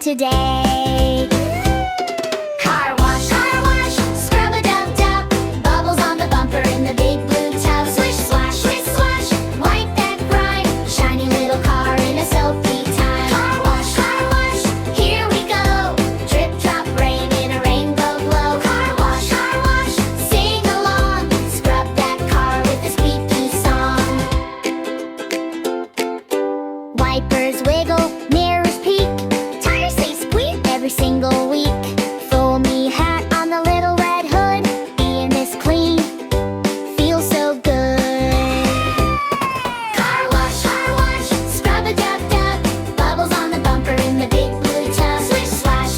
today. Car wash, scrub-a-dub-dub. Bubbles on the bumper in the big blue tub. Swish, swash, wipe that grime. Shiny little car in a soapy time. Car wash, here we go. Drip, drop, rain in a rainbow glow. Car wash, sing along. Scrub that car with a squeaky song. Wipers wiggle, mirrors peek. Tires say squeak every single week. Foamy hat on the little red hood. Being this clean feels so good. Car wash, scrub-a-dub-dub. Bubbles on the bumper in the big blue tub. Swish, swash,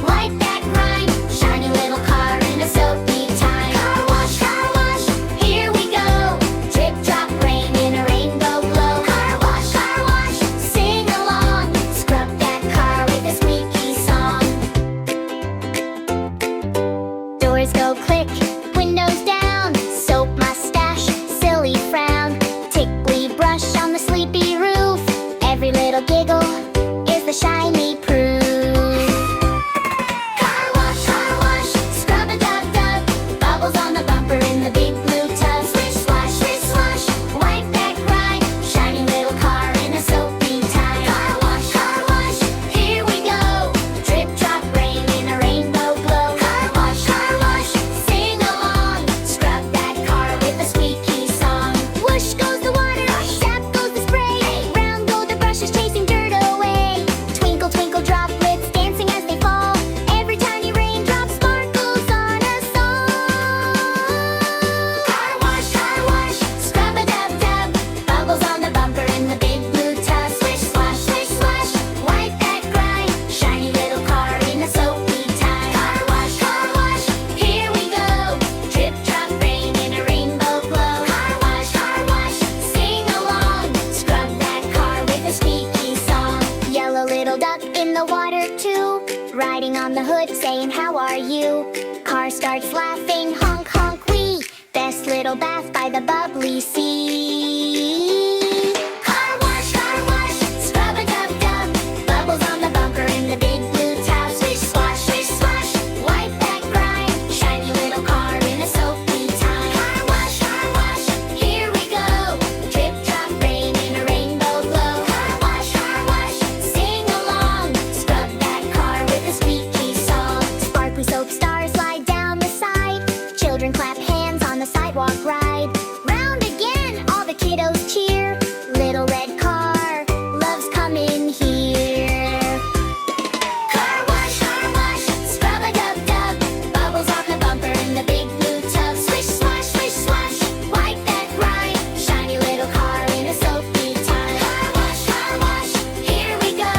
wipe that grime. Shiny little car in a soapy time. Car wash, here we go. Drip, drop, rain in a rainbow glow. Car wash, sing along. Scrub that car with a squeaky song. Doors go click, windows down. Soap mustache, silly frown. Tickly brush on the sleepy roof. Every little giggle is the shiny proof. Car wash, scrub-a-dub-dub. Bubbles on the bumper in the big blue tub. Swish, swash, wipe that grime. Shiny little car in a soapy time. Car wash, here we go. Drip, drop, rain in a rainbow glow. Car wash, sing along. Scrub that car with a squeaky song. Whoosh goes the water, zap goes the spray. Round go the brushes chasing dirt away. Twinkle, twinkle droplets dancing as they fall. Every tiny raindrop sparkles on a song. Car wash, scrub-a-dub-dub. Bubbles on the bumper in the big blue tub. Swish, swash, wipe that grime. Shiny little car in a soapy time. Car wash, here we go. Drip, drop, rain in a rainbow glow. Car wash, sing along. Scrub that car with a squeaky song. Yellow little duck in the water too. Riding on the hood saying how are you? Car starts laughing, honk honk wee. Best little bath by the bubbly sea. Car wash, scrub-a-dub-dub. Bubbles on the bumper in the big blue tub. Swish, swash, wipe that grime. Shiny little car in a soapy time. Car wash, here we go. Drip, drop, rain in a rainbow glow. Car wash, sing along. Scrub that car with a squeaky song. Sparkly soap stars slide down the side. Children clap hands on the sidewalk ride. Round again, all the kiddos cheer. Little red car loves coming here. Car wash, scrub-a-dub-dub. Bubbles on the bumper in the big blue tub. Swish, swash, wipe that grime. Shiny little car in a soapy time. Car wash, here we go.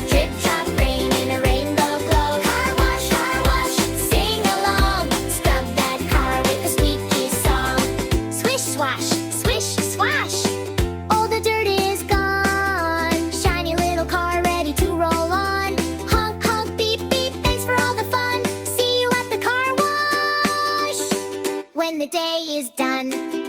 Drip, drop, rain in a rainbow glow. Car wash, sing along. Scrub that car with a squeaky song. Swish, swash, all the dirt is gone. Shiny little car ready to roll on. Honk, honk, beep, beep, thanks for all the fun. See you at the car wash when the day is done.